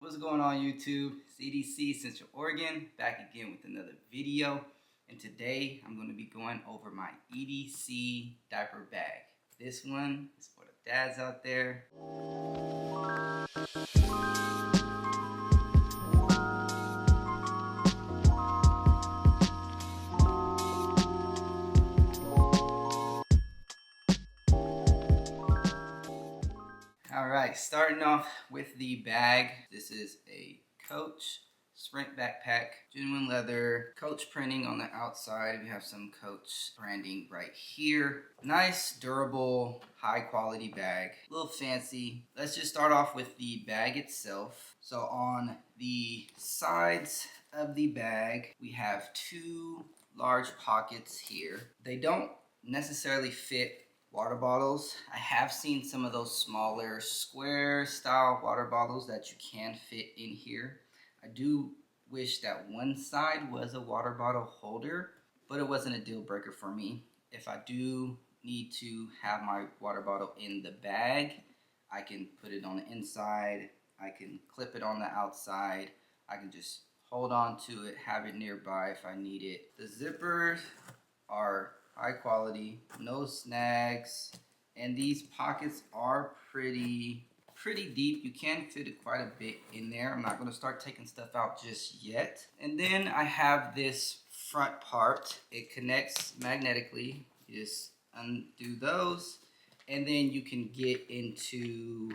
What's going on YouTube? It's EDC Central Oregon, back again with another video. And today I'm going to be going over my EDC diaper bag. This one is for the dads out there. Alright, starting off with the bag. This is a Coach Sprint backpack, genuine leather, Coach printing on the outside. We have some Coach branding right here. Nice, durable, high quality bag. A little fancy. Let's just start off with the bag itself. So on the sides of the bag, we have two large pockets here. They don't necessarily fit water bottles. I have seen some of those smaller square style water bottles that you can fit in here. I do wish that one side was a water bottle holder, but it wasn't a deal breaker for me. If I do need to have my water bottle in the bag, I can put it on the inside, I can clip it on the outside, I can just hold on to it, have it nearby if I need it. The zippers are high quality, no snags, and these pockets are pretty deep. You can fit quite a bit in there. I'm not going to start taking stuff out just yet. And then I have this front part. It connects magnetically. You just undo those, and then you can get into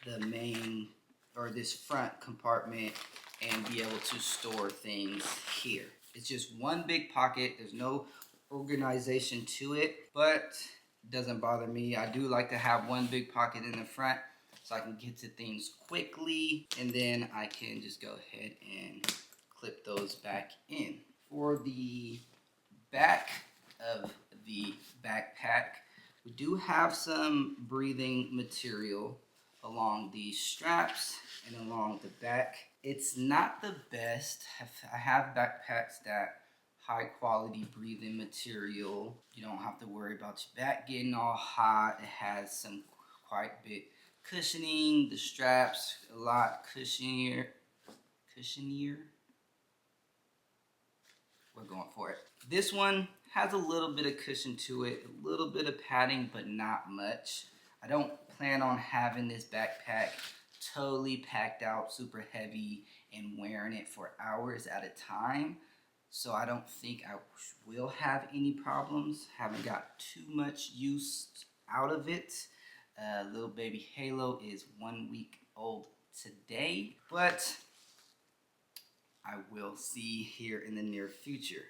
the main or this front compartment and be able to store things here. It's just one big pocket. There's no organization to it, but it doesn't bother me. I do like to have one big pocket in the front so I can get to things quickly, and then I can just go ahead and clip those back in. For the back of the backpack, we do have some breathing material along the straps and along the back. It's not the best. I have backpacks that high quality breathing material. You don't have to worry about your back getting all hot. It has some quite a bit cushioning. The straps a lot cushionier. We're going for it. This one has a little bit of cushion to it, a little bit of padding, but not much. I don't plan on having this backpack totally packed out, super heavy, and wearing it for hours at a time. So I don't think I will have any problems. Haven't got too much use out of it. Little baby Halo is 1 week old today, but I will see here in the near future.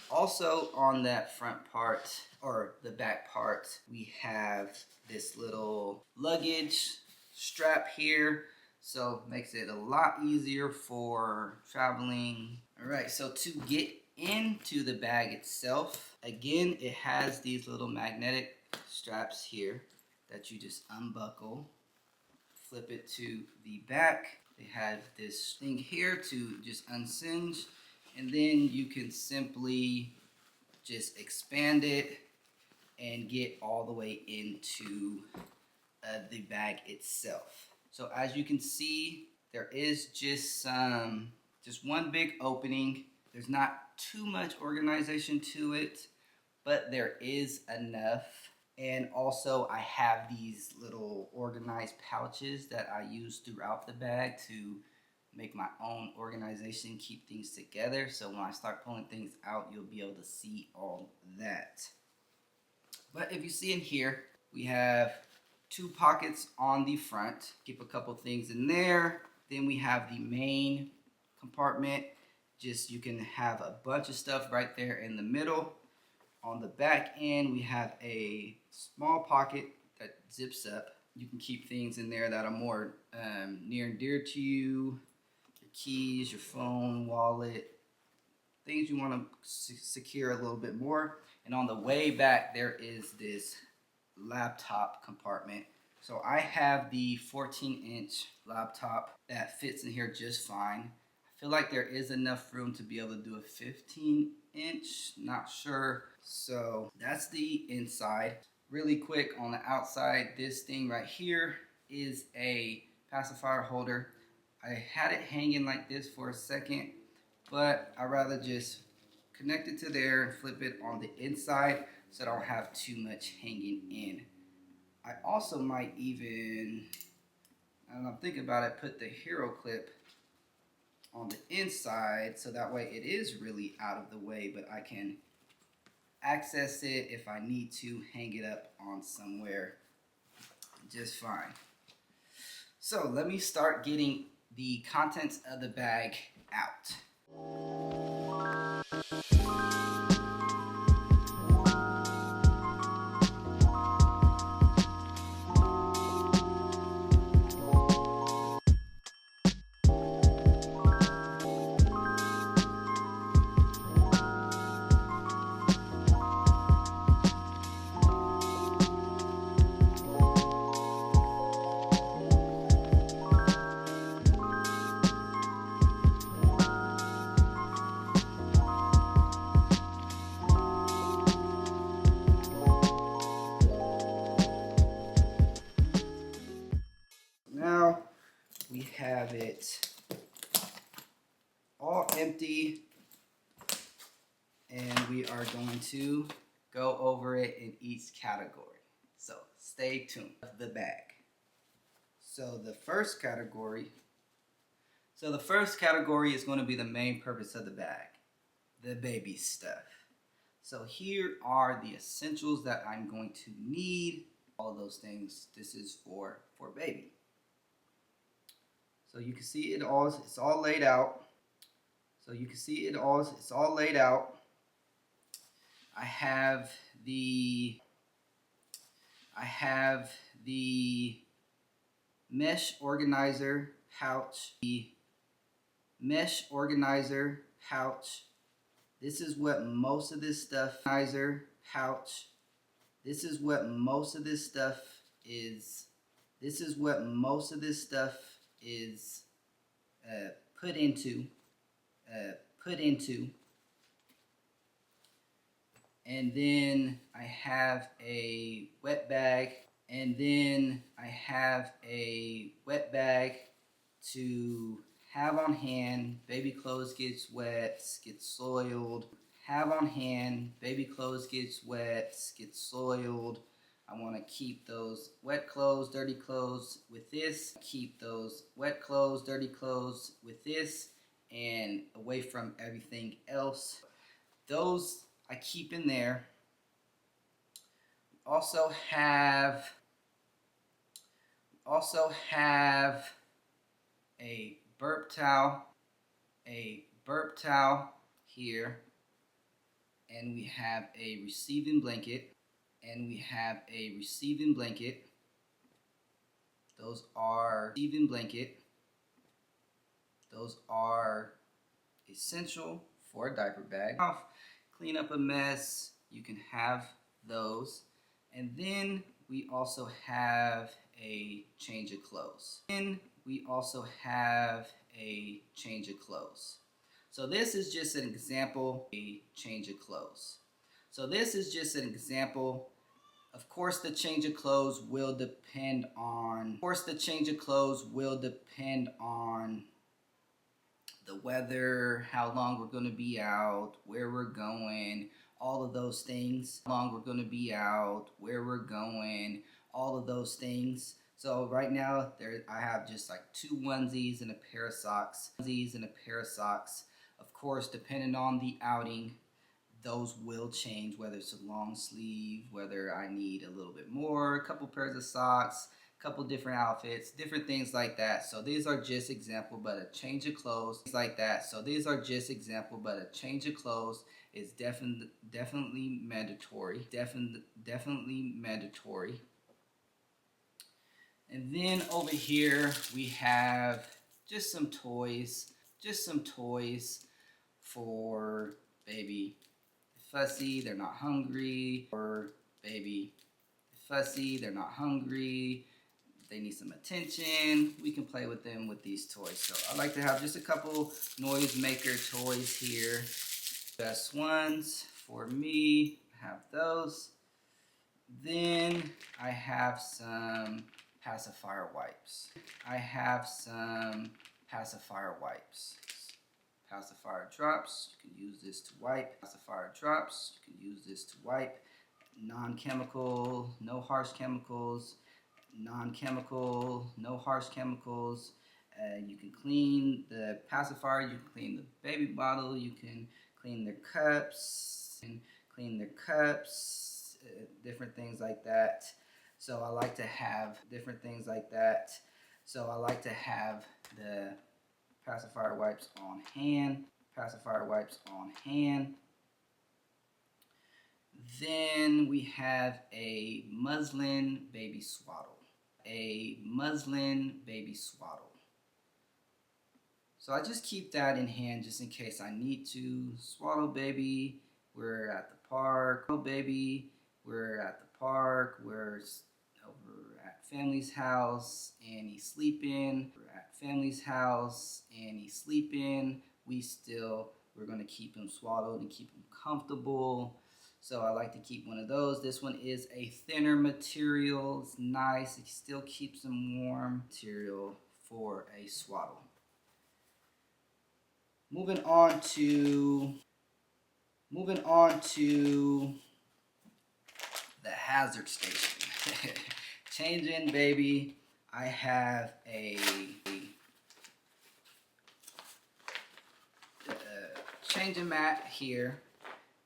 Also on that front part, or the back part, we have this little luggage strap here. So makes it a lot easier for traveling. Alright, so to get into the bag itself, again, it has these little magnetic straps here that you just unbuckle, flip it to the back. They have this thing here to just uncinch, and then you can simply just expand it and get all the way into the bag itself. So as you can see, there is just one big opening. There's not too much organization to it, but there is enough. And also I have these little organized pouches that I use throughout the bag to make my own organization, keep things together. So when I start pulling things out, you'll be able to see all that. But if you see in here, we have two pockets on the front. Keep a couple things in there. Then we have the main compartment. Just you can have a bunch of stuff right there in the middle. On the back end, we have a small pocket that zips up. You can keep things in there that are more near and dear to you. Your keys, your phone, wallet, things you want to secure a little bit more. And on the way back, there is this laptop compartment. So I have the 14-inch laptop that fits in here just fine. I feel like there is enough room to be able to do a 15-inch, not sure. So that's the inside. Really quick on the outside, this thing right here is a pacifier holder. I had it hanging like this for a second, but I'd rather just connect it to there and flip it on the inside so I don't have too much hanging in. I also might even, and I'm thinking about it, put the hero clip on the inside so that way it is really out of the way, but I can access it if I need to hang it up on somewhere just fine. So let me start getting the contents of the bag out. Now we have it all empty, and we are going to go over it in each category. So stay tuned. The bag. So the first category is going to be the main purpose of the bag, the baby stuff. So here are the essentials that I'm going to need. All those things. This is for baby. So you can see it all. It's all laid out. It's all laid out. I have the mesh organizer pouch. This is what most of this stuff. This is what most of this stuff is. Put into. And then I have a wet bag. To have on hand. Baby clothes gets wet, gets soiled. Have on hand. Baby clothes gets wet, gets soiled. I want to keep those wet clothes, dirty clothes with this. And away from everything else. Those I keep in there. We also have a burp towel here, and we have a receiving blanket. Those are essential for a diaper bag. Clean up a mess, you can have those. And then we also have a change of clothes. So this is just an example, Of course, the change of clothes will depend on the weather, how long we're going to be out, where we're going, all of those things. So right now, I have just like 2 onesies and a pair of socks. Of course, depending on the outing, those will change, whether it's a long sleeve, whether I need a little bit more, a couple pairs of socks, a couple different outfits, different things like that. So these are just example, but a change of clothes is definitely mandatory. And then over here we have just some toys for baby fussy, they're not hungry, they need some attention. We can play with them with these toys. So I like to have just a couple noise maker toys here. Best ones for me, I have those. Then I have some pacifier wipes. pacifier wipes. Pacifier drops, you can use this to wipe. Pacifier drops, you can use this to wipe. Non-chemical, no harsh chemicals. Non-chemical, no harsh chemicals. You can clean the pacifier, you can clean the baby bottle, you can clean their cups, different things like that. So I like to have different things like that. So I like to have the pacifier wipes on hand. Pacifier wipes on hand. Then we have a muslin baby swaddle. A muslin baby swaddle. So I just keep that in hand just in case I need to. Swaddle baby, we're at the park. Oh baby, we're at the park. We're over at family's house and he's sleeping. We're at family's house and he's sleeping. We're gonna keep him swaddled and keep him comfortable. So I like to keep one of those. This one is a thinner material. It's nice. It still keeps them warm. Material for a swaddle. Moving on to the hazard station. Changing baby. I have a changing mat here.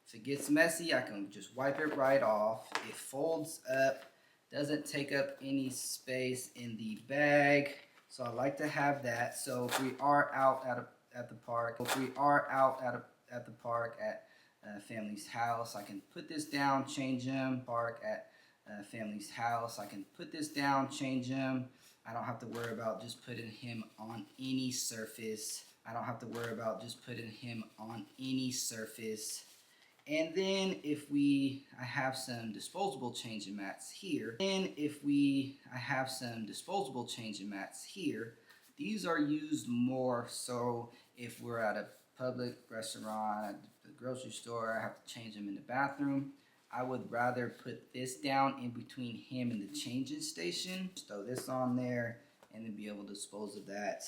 If it gets messy, I can just wipe it right off. It folds up, doesn't take up any space in the bag. So I like to have that. So if we are out at the park, at family's house, I can put this down, change him. Park at family's house, I can put this down, change him. I don't have to worry about just putting him on any surface. And then I have some disposable changing mats here. These are used more so if we're at a public restaurant, at the grocery store, I have to change them in the bathroom. I would rather put this down in between him and the changing station. Just throw this on there and then be able to dispose of that.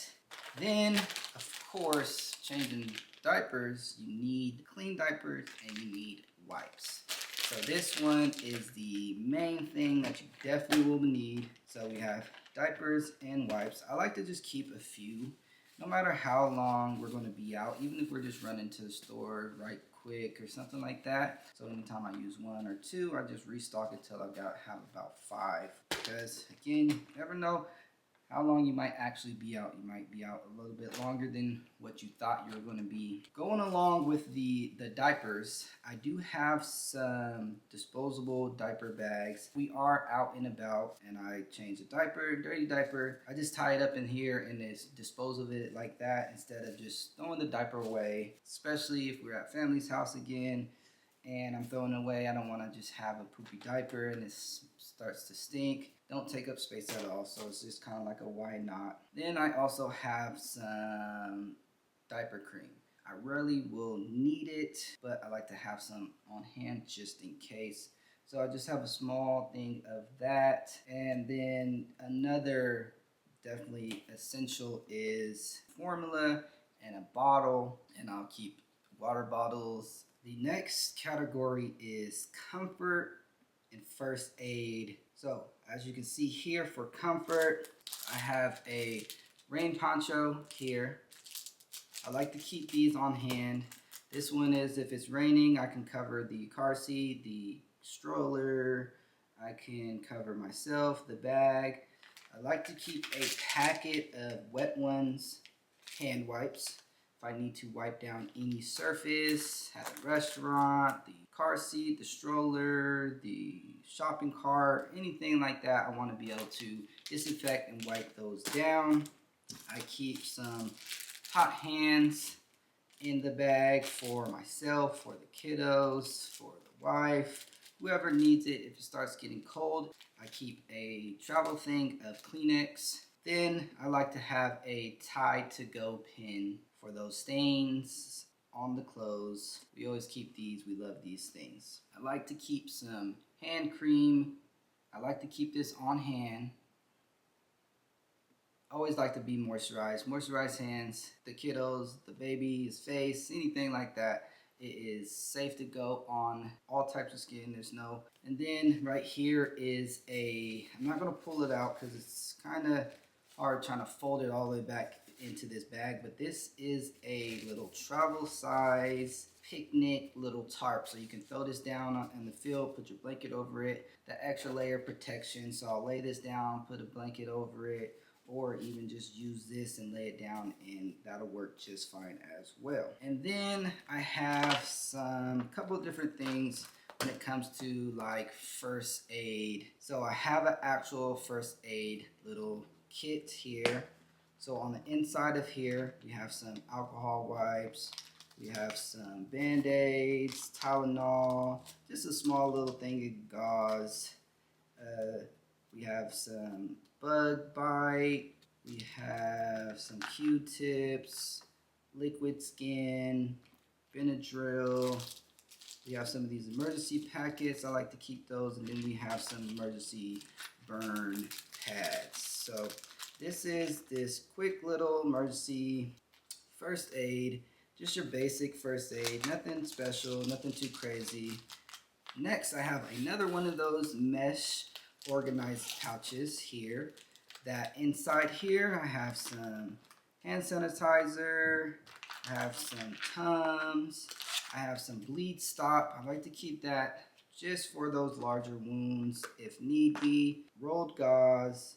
Then, of course, changing diapers, you need clean diapers and you need wipes. So this one is the main thing that you definitely will need. So we have diapers and wipes. I like to just keep a few, no matter how long we're going to be out, even if we're just running to the store right quick or something like that. So anytime I use one or two, I just restock it till I have about 5. Because again, you never know how long you might actually be out. You might be out a little bit longer than what you thought you were going to be. Going along with the diapers, I do have some disposable diaper bags. We are out and about and I change a diaper, dirty diaper. I just tie it up in here and just dispose of it like that instead of just throwing the diaper away. Especially if we're at family's house again and I'm throwing it away. I don't want to just have a poopy diaper and it starts to stink. Don't take up space at all, so it's just kind of like a why not. Then I also have some diaper cream. I rarely will need it, but I like to have some on hand just in case. So I just have a small thing of that. And then another definitely essential is formula and a bottle, and I'll keep water bottles. The next category is comfort and first aid. So as you can see here for comfort, I have a rain poncho here. I like to keep these on hand. This one is if it's raining, I can cover the car seat, the stroller, I can cover myself, the bag. I like to keep a packet of wet ones, hand wipes. If I need to wipe down any surface at a restaurant, the car seat, the stroller, the shopping cart, anything like that, I want to be able to disinfect and wipe those down. I keep some hot hands in the bag for myself, for the kiddos, for the wife, whoever needs it. If it starts getting cold, I keep a travel thing of Kleenex. Then I like to have a Tide to Go pin for those stains on the clothes. We always keep these. We love these things. I like to keep some hand cream. I like to keep this on hand. always like to be moisturized. Moisturized hands, the kiddos, the baby's face, anything like that. It is safe to go on all types of skin. There's no. And then right here is I'm not going to pull it out because it's kind of hard trying to fold it all the way back into this bag, but this is a little travel size picnic little tarp, so you can throw this down in the field, put your blanket over it, the extra layer of protection. So I'll lay this down, put a blanket over it, or even just use this and lay it down, and that'll work just fine as well. And then I have some couple different things when it comes to like first aid. So I have an actual first aid little kit here. So on the inside of here, we have some alcohol wipes, we have some Bandaids, Tylenol, just a small little thing of gauze. We have some bug bite, we have some Q-tips, liquid skin, Benadryl. We have some of these emergency packets. I like to keep those. And then we have some emergency burn pads. So this is this quick little emergency first aid. Just your basic first aid. Nothing special, nothing too crazy. Next, I have another one of those mesh organized pouches here. That inside here, I have some hand sanitizer. I have some Tums. I have some bleed stop. I like to keep that just for those larger wounds if need be. Rolled gauze.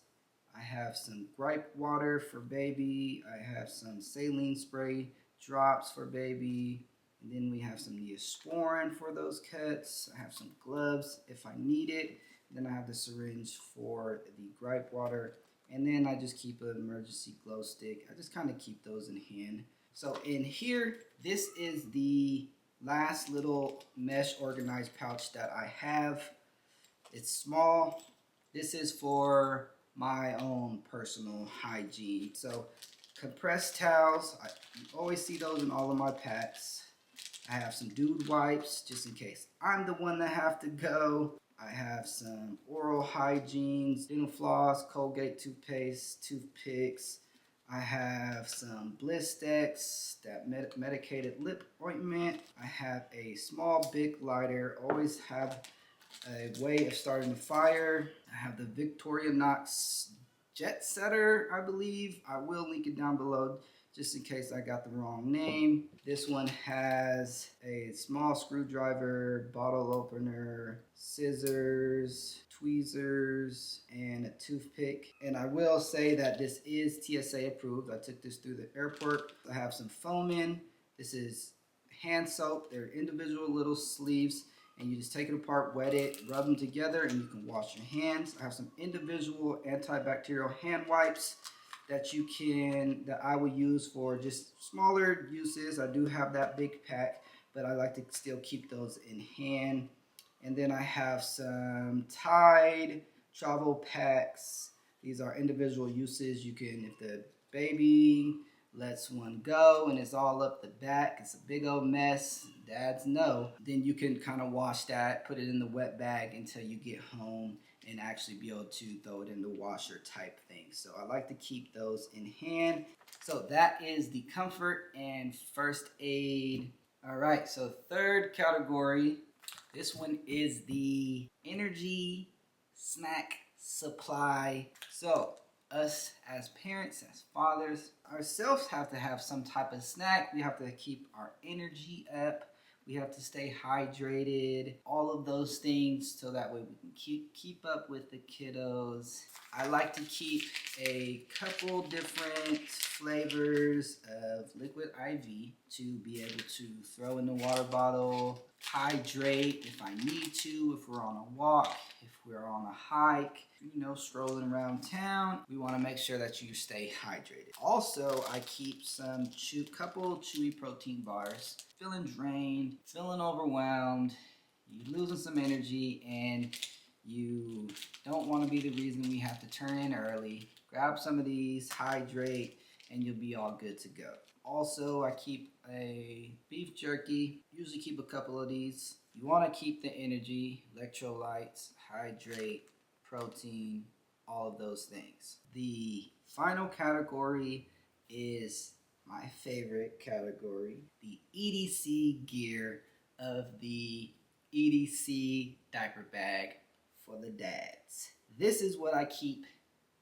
I have some gripe water for baby. I have some saline spray drops for baby. And then we have some Neosporin for those cuts. I have some gloves if I need it. Then I have the syringe for the gripe water. And then I just keep an emergency glow stick. I just kind of keep those in hand. So in here, this is the last little mesh organized pouch that I have. It's small. This is for my own personal hygiene. So compressed towels, you always see those in all of my packs. I have some dude wipes just in case I'm the one that have to go. I have some oral hygienes, dental floss, Colgate toothpaste, toothpicks. I have some Blistex, that medicated lip ointment. I have a small Bic lighter. Always have a way of starting a fire. I have the Victorinox Jet Setter, I believe. I will link it down below just in case I got the wrong name. This one has a small screwdriver, bottle opener, scissors, tweezers, and a toothpick. And I will say that this is TSA approved. I took this through the airport. I have some foam in. This is hand soap. They're individual little sleeves, and you just take it apart, wet it, rub them together, and you can wash your hands. I have some individual antibacterial hand wipes that I will use for just smaller uses. I do have that big pack, but I like to still keep those in hand. And then I have some Tide travel packs. These are individual uses. You can, if the baby lets one go and it's all up the back, it's a big old mess, dads know, then you can kind of wash that, put it in the wet bag until you get home and actually be able to throw it in the washer type thing. So I like to keep those in hand. So that is the comfort and first aid. All right, so third category, this one is the energy snack supply. So us as parents, as fathers, ourselves have to have some type of snack. We have to keep our energy up. We have to stay hydrated, all of those things, so that way we can keep up with the kiddos. I like to keep a couple different flavors of liquid IV to be able to throw in the water bottle, hydrate if I need to, if we're on a walk, if we're on a hike, strolling around town. We want to make sure that you stay hydrated. Also, I keep some couple chewy protein bars. Feeling drained, feeling overwhelmed, you're losing some energy, and you don't want to be the reason we have to turn in early. Grab some of these, hydrate, and you'll be all good to go. Also, I keep a beef jerky. Usually keep a couple of these. You want to keep the energy, electrolytes, hydrate, protein, all of those things. The Final category is my favorite category, the EDC gear of the EDC diaper bag for the dads. This is what I keep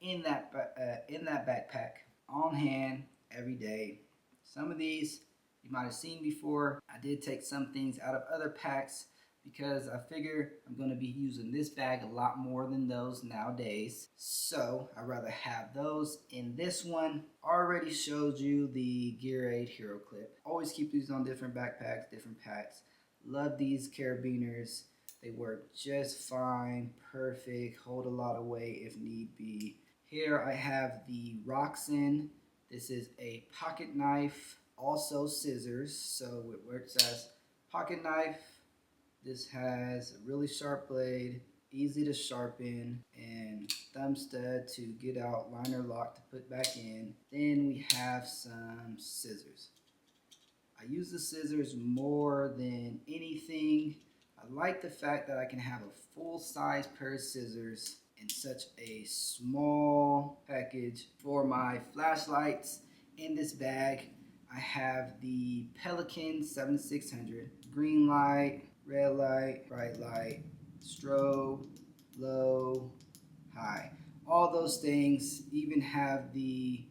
in that backpack on hand every day. Some of these you might have seen before. I did take some things out of other packs because I figure I'm going to be using this bag a lot more than those nowadays. So I'd rather have those in this one. Already showed you the Gear Aid Hero Clip. Always keep these on different backpacks, different packs. Love these carabiners. They work just fine, perfect, hold a lot of weight if need be. Here I have the Roxen. This is a pocket knife, also scissors, so it works as pocket knife. This has a really sharp blade, easy to sharpen, and thumb stud to get out, liner lock to put back in. Then we have some scissors. I use the scissors more than anything. I like the fact that I can have a full-size pair of scissors in such a small package. For my flashlights in this bag, I have the Pelican 7600, green light, red light, bright light, strobe, low, high. All those things. Even have the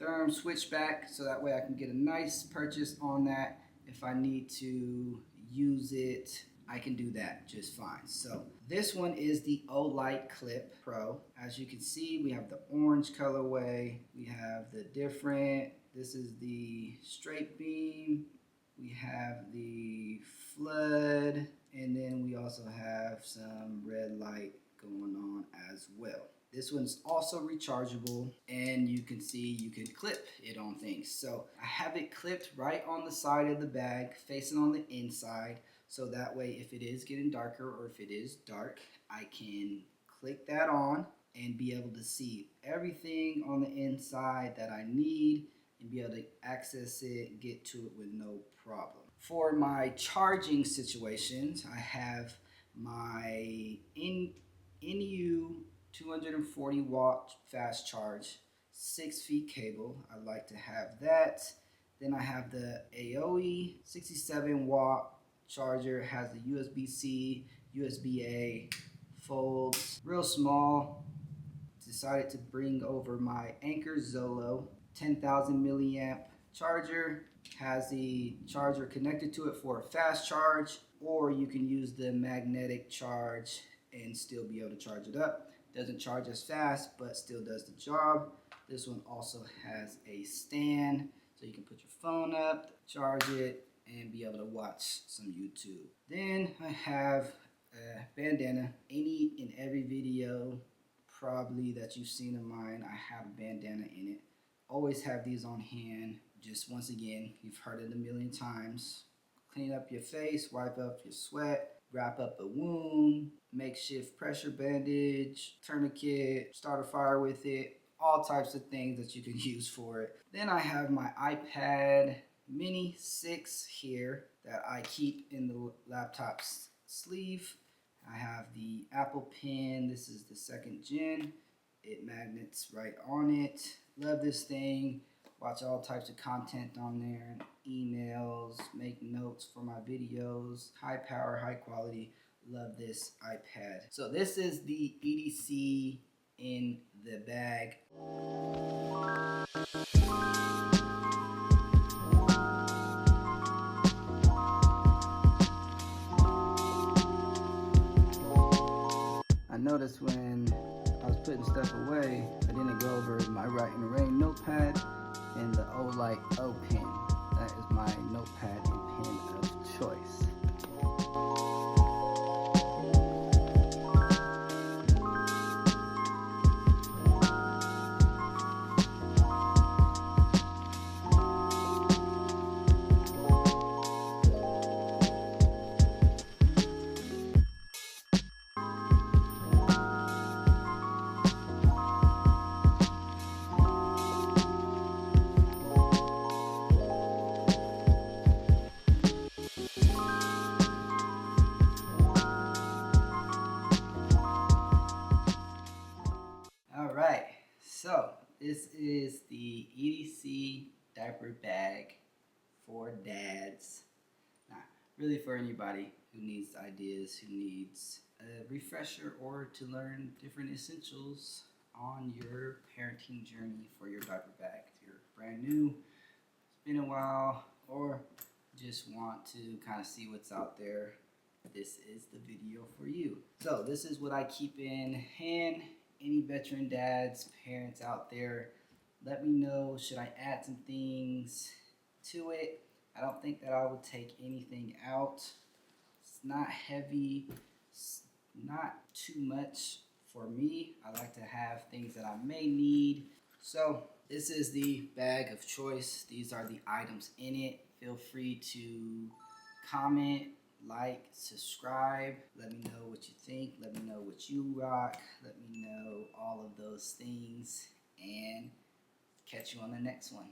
therm switchback, so that way I can get a nice purchase on that. If I need to use it, I can do that just fine. So this one is the Olight Clip Pro. As you can see, we have the orange colorway. We have the different, this is the straight beam. We have the flood, and then we also have some red light going on as well. This one's also rechargeable, and you can see you can clip it on things. So I have it clipped right on the side of the bag, facing on the inside. So that way, if it is getting darker or if it is dark, I can click that on and be able to see everything on the inside that I need and be able to access it, get to it with no problem. For my charging situations, I have my NU 240 watt fast charge, 6 feet cable. I like to have that. Then I have the AOE 67 watt charger. It has the USB-C, USB-A, folds, real small. Decided to bring over my Anker Zolo 10,000 milliamp charger. Has the charger connected to it for a fast charge, or you can use the magnetic charge and still be able to charge it up. Doesn't charge as fast, but still does the job. This one also has a stand, so you can put your phone up, charge it, and be able to watch some YouTube. Then I have a bandana. Any and every video probably that you've seen of mine, I have a bandana in it. Always have these on hand. Just once again, you've heard it a million times. Clean up your face, wipe up your sweat, wrap up a wound, makeshift pressure bandage, tourniquet, start a fire with it, all types of things that you can use for it. Then I have my iPad Mini 6 here that I keep in the laptop's sleeve. I have the Apple Pen. This is the 2nd gen. It magnets right on it. Love this thing. Watch all types of content on there, emails, make notes for my videos, high power, high quality. Love this iPad. So this is the EDC in the bag. I noticed when I was putting stuff away, I didn't go over my Write in the Rain notepad and the Olight O pen. That is my notepad and pen of choice. the EDC diaper bag for dads. Not really for anybody who needs ideas, who needs a refresher, or to learn different essentials on your parenting journey for your diaper bag. If you're brand new, it's been a while, or just want to kind of see what's out there, this is the video for you. So this is what I keep in hand. Any veteran dads, parents out there, let me know, should I add some things to it? I don't think that I would take anything out. It's not heavy, it's not too much for me. I like to have things that I may need. So this is the bag of choice. These are the items in it. Feel free to comment, like, subscribe. Let me know what you think. Let me know what you rock. Let me know all of those things. And catch you on the next one.